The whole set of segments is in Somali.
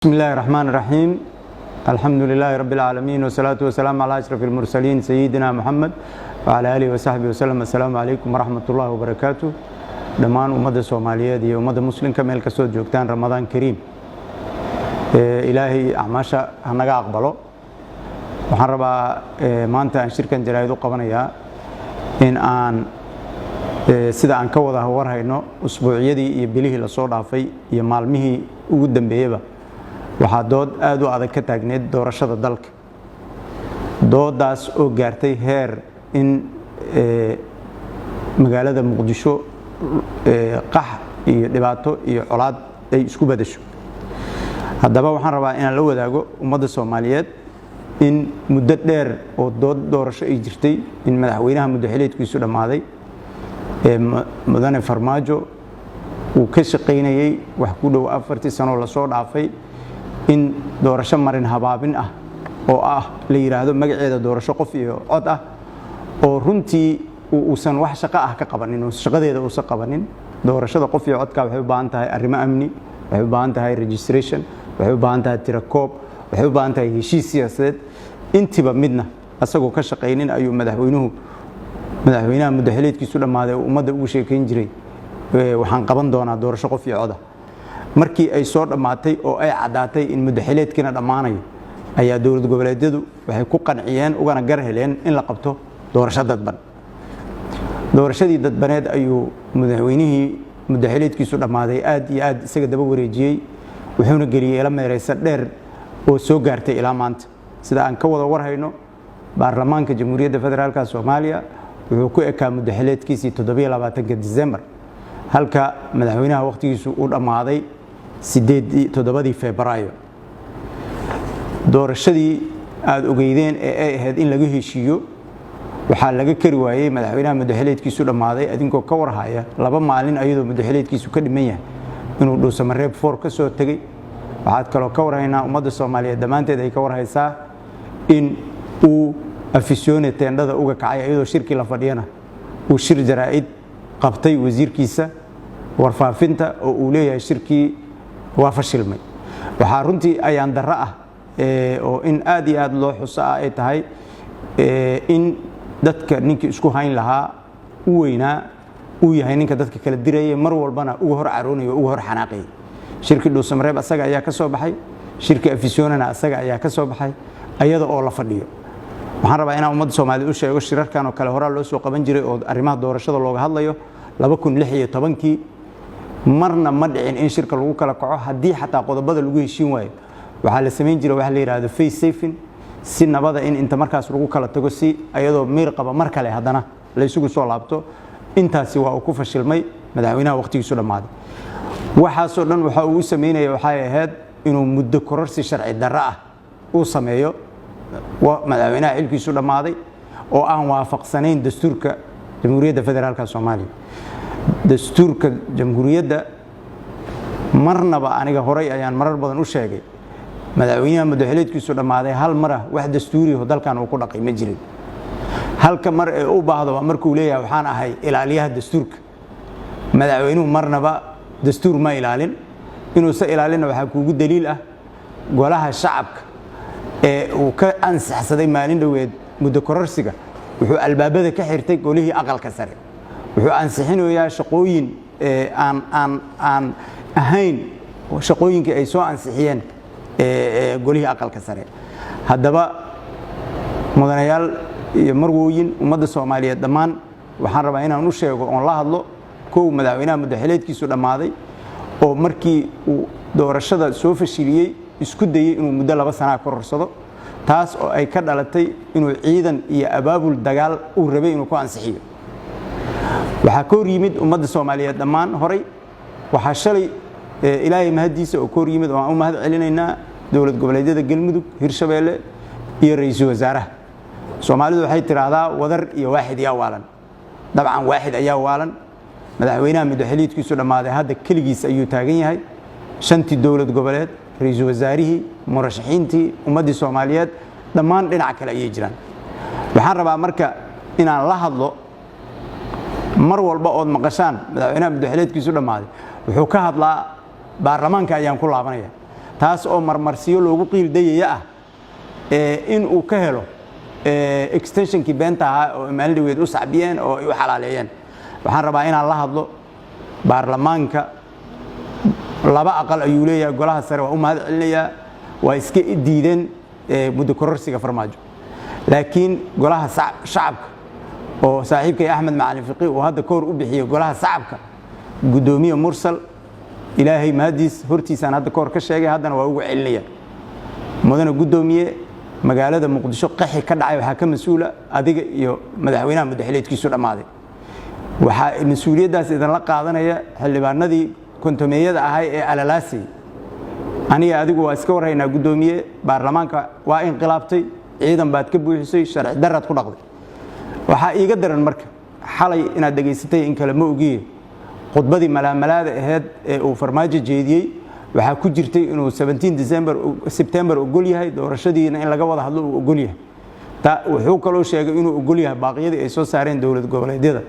بسم الله الرحمن الرحيم الحمد لله رب العالمين والصلاة والسلام على أشرف المرسلين سيدنا محمد وعلى آله وصحبه وسلم. السلام عليكم ورحمة الله وبركاته. دمان أمة الصومالية دي أمة مسلم كمل كسود جوكتان رمضان كريم. إلهي أعماشا هنجا أقبله وحربا ما أنت عن شركة جرايدو قبنا إن آن سيدا أن كوضا هورها إنه أسبوعية دي يبليه لصور عفي يمالمه وجدا بيبا waxaa dood aad u adag ka taagneed doorashada dalka doodaas oo gaartay heer in magaalada Muqdisho qax iyo dhibaato iyo colaad ay isku badasho. Haddaba waxaan rabaa inaan la wadaago ummadda Soomaaliyeed in muddo dheer oo doorasho ay jirtay in madaxweynaha muddaxileedkiisu dhamaaday mudane Farmaajo uu ka shaqeynayay wax ku dhow 4 sano la soo dhaafay in doorasho marin habaabin ah oo la yiraahdo magaceeda doorasho qof iyo cod ah oo runtii uusan wax shaqo ah ka qabanin oo shaqadeeda uusan qabanin. Doorashada qof iyo codka waxay u baahan tahay arrimo amni, waxay u baahan tahay registration, waxay u baahan tahay tirakoob, waxay u baahan tahay heshiis siyaasadeed. Intiba midna asagoo ka shaqeynin ayuu madaxweynaha muddaxileedkiisu dhamaaday oo ummadda ugu sheekeyn jiray waxaan qaban doonaa doorasho qof iyo cod ah. markii ay soo dhamaatay oo ay cadaatay in muddaxileedkina dhamaanayo ayaa dawlad goboleedyadu waxay ku qanciyeen ugana gar heleen in la qabto doorasho dadban. doorashadii dadbaneed ayuu madaxweynihii muddaxileedkiisu dhamaaday aad iyo aad isaga daba wareejiyay wuxuuna geliyay ila meeraysan dheer oo soo gaartay ilaa maanta. sida aan ka wada warhayno baarlamaanka jamhuuriyadda federaalka Soomaaliya wuxuu ku ekaa muddaxileedkiisii 27 December halka madaxweynaha waqtigiisu uu dhamaaday 7 Febraayo. doorashadii aad ogeydeen ee ay ahayd in laga heshiiyo waxaa laga kari waayay madaxweynaha muddaxileedkiisu dhamaaday adinkoo ka warhaya 2 maalin ayadoo muddaxileedkiisu ka dhiman yahay inuu dhuusamareeb 4 ka soo tagay. waxaad kaloo ka warhaynaa ummadda Soomaaliyeed dhammaanteed ay ka warhaysaa in uu afisyoone teendhada uga kacay ayadoo shirki la fadhiyana uu shir jaraa'id qabtay wasiirkiisa warfaafinta oo uu leeyahay shirkii waa fashilmay. waxaa runtii ayaan darro ah oo in aad iyo aad loo xusaa ay tahay in dadka ninkii isku hayn lahaa u weynaa uu yahay ninka dadka kala dirayay mar walbana ugu hor caroonayo ugu hor xanaaqay. shirkii dhuusamareeb asaga ayaa ka soo baxay, shirkii afisyoonana asaga ayaa ka soo baxay ayada oo la fadhiyo. waxaan rabaa inaan ummadda Soomaaliyeed u sheego shirarkan oo kale hore loo soo qaban jiray oo arrimaha doorashada looga hadlayo 2016 marna ma dhicin in shirka lagu kala kaco haddii xataa qodobada lagu heshiin waayo waxaa la sameyn jiray wax la yiraahdo face saving si nabada in inta markaas lagu kala tago si ayadoo miir qaba mar kale haddana la isugu soo laabto. intaasi waa uu ku fashilmay madaxweynaha waqtigiisu dhamaaday. waxaasoo dhan waxa uu sameeyay waxay ahayd inuu muddo kororsi sharci darro ah uu sameeyo madaxweynaha xilkiisu dhamaaday oo aan waafaqsanayn dastuurka jamhuuriyadda federaalka Soomaaliya. dastuurka jamhuuriyadda marnaba aniga horay ayaan marar badan u sheegay madaxweynaha muddaxileedkiisu dhamaaday hal mar wax dastuuri ah dalkan uu ku dhaqay ma jirin. halka mar ee u baahdo markuu leeyahay waxaan ahay ilaaliyaha dastuurka. madaxweynuhu marnaba dastuur ma ilaalin. inuu sa ilaalina waxa kuugu daliil ah golaha shacabka ee uu ka ansaxsaday maalin dhaweed muddo kororsiga wuxuu albaabada ka xirtay golihii aqalka sare. wuxuu ansixinayaa shaqooyin aan ahayn shaqooyinkii ay soo ansixiyeen golihii aqalka sare. haddaba mudanayaal iyo marwooyin ummadda Soomaaliyeed dhammaan waxaan rabaa inaan u sheego oo la hadlo koow madaxweynaha muddaxileedkiisu dhamaaday oo markii uu doorashada soo fashiliyay isku dayay inuu muddo 2 sano kororsado taas oo ay ka dhalatay inuu ciidan iyo abaabul dagaal uu rabay inuu ku ansixiyo. waxaa ka hor yimid ummadda Soomaaliyeed dhammaan horay waxaa shalay ilaahay mahadiisa oo ka hor yimid oo aan u mahad celinaynaa dawlad goboleedyada Galmudug, Hirshabeelle iyo ra'iisul wasaaraha. Soomaalidu waxay tiraahdaa wadar iyo waaxid yaa waalan. dabcan waaxid ayaa waalan. madaxweynaha muddaxileedkiisu dhamaaday hadda kaligiis ayuu taagan yahay. 5 dawlad goboleed, ra'iisul wasaarihii, murashaxiintii, ummadda Soomaaliyeed dhammaan dhinac kale ayay jiraan. waxaan rabaa marka inaan la hadlo mar walba oo maqashaan madaxweynaha muddaxileedkiisu dhamaaday wuxuu ka hadlaa baarlamaanka ayaan ku laabanaya. taas oo marmarsiyo loogu qiildayaya in uu ka helo extensionkii beenta ahaa oo maalindhaweed u sacbiyeen oo ay u xalaaleeyeen. waxaan rabaa inaan la hadlo baarlamaanka. laba aqal ayuu leeyahay, golaha sare waa u mahad celinayaa, waa iska diideen muddo kororsiga farmaajo. laakiin golaha shacabka oo saaxiibkay Axmed Macalin Fiqi uu hadda ka hor u bixiyay golaha shacabka gudoomiye Mursal, ilaahay mahadiis hortiisaan hadda ka hor ka sheegay, haddana waa ugu celinaya. mudane gudoomiye, magaalada Muqdisho qaxi ka dhacay waxaa ka mas'uula adiga iyo madaxweynaha madaxweyneedkiisu dhammaaday. waxaa mas'uuliyaddaas idin la qaadanaya xildhibaanadii kontomeeyada ahay ee alalaasay. aniga adigu waa iska warhaynaa gudoomiye, baarlamaanka waa inqilaabtay, ciidan baad ka buuxisay, sharci darrad ku dhaqday. waxaa iiga daran marka xalay inaad dhegaysatay in kale ma ogiye khudbadii malaamalaada ahayd ee uu farmaajo jeediyey waxaa ku jirtay inuu 17 September ogol yahay doorashadiina in laga wada hadlo uu ogol yahay. wuxuu kaloo sheegay inuu ogol yahay baaqyadii ay soo saareen dowlad goboleedyada.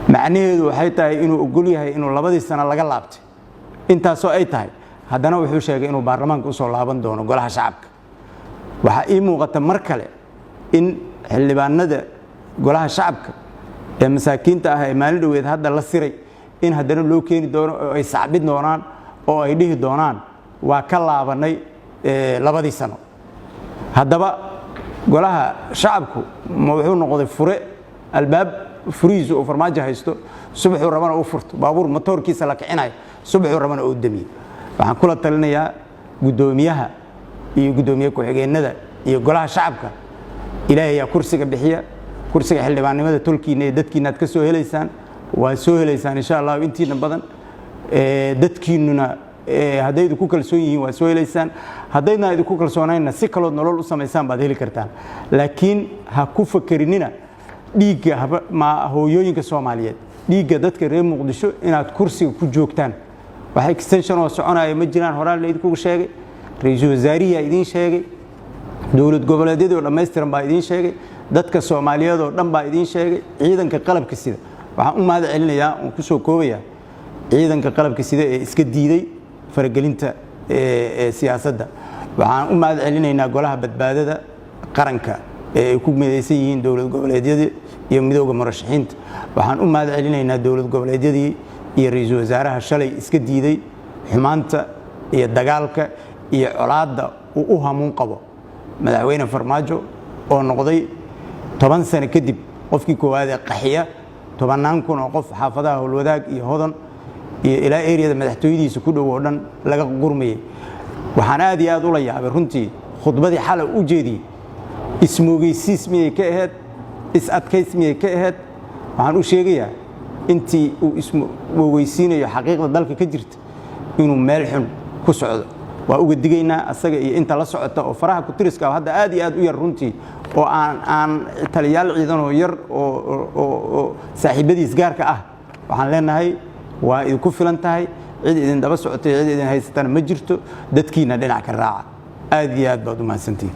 macnaheedu waxay tahay inuu ogol yahay inuu 2 sano laga laabtay. intaasoo ay tahay haddana wuxuu sheegay inuu baarlamaanka u soo laaban doono golaha shacabka. waxaa ii muuqata mar kale in xildhibaanada golaha shacabka ee masaakiinta ah ee maalin dhaweed hadda la siray in haddana loo keeni doono oo ay sacbid doonaan oo ay dhihi doonaan waa ka laabanay 2 sano. haddaba golaha shacabku wuxuu noqday fure albaab furiisu oo farmaajo haysto, subaxuu rabana u furto, baabuur motorkiisa la kicinayo, subaxuu rabana u damiyo. waxaan kula talinayaa gudoomiyaha iyo gudoomiye ku-xigeenada iyo golaha shacabka, ilaahay ayaa kursiga bixiya, kursiga xildhibaannimada tolkiina ee dadkiina aad ka soo helaysaan, waa soo helaysaan insha Allah intiina badan. dadkiinuna hadday idinku kalsoon yihiin waa soo helaysaan, haddayna idinku kalsoonaynna si kalood nolol u samaysaan baad heli kartaan. laakiin ha ku fakerinina dhiigga hooyooyinka Soomaaliyeed, dhiigga dadka reer Muqdisho inaad kursiga ku joogtaan. waxa extension oo soconaya ma jiraan, horaan la idinku sheegay, ra'iisul wasaarihi idin sheegay, dowlad goboleedyada oo dhameystiran baa idin sheegay, dadka Soomaaliyeed oo dhan baa idin sheegay, ciidanka qalabka sida. waxaan u mahad celinayaa oo ku soo koobayaa ciidanka qalabka sida ee iska diiday faragelinta siyaasadda. waxaan u mahad celinaynaa golaha badbaadada qaranka ee ay ku midaysan yihiin dowlad goboleedyada iyo midowga murashaxiinta. waxaan u mahad celinaynaa dowlad goboleedyadii iyo ra'iisul wasaaraha shalay iska diiday xumaanta iyo dagaalka iyo colaadda uu u hamuun qabo madaxweyne farmaajo oo noqday 10 sano kadib qofkii koowaad ee qaxiya 10 kun oo qof xaafadaha Howlwadaag iyo Hodan iyo ilaa eriyada madaxtooyadiisa ku dhow oo dhan laga gurmayay. waxaan aad iyo aad ula yaabay runtii khudbadii xalay u jeediyay ismoogeysiis miyay ka ahayd, is adkays miyay ka ahayd. waxaan u sheegayaa intii uu ismoogeysiinayo xaqiiqda dalka ka jirta inuu meel xun ku socdo. waa uga digaynaa asaga iyo inta la socota oo faraha ku tiriska hadda aad iyo aad u yar runtii oo aan taliyaal ciidan oo yar oo saaxiibadiis gaarka ah. waxaan leenahay waa idinku filan tahay, cid idin daba socotay, cid idin haysatana ma jirto, dadkiina dhinac ka raaca. aad iyo aad baad u mahadsantihiin.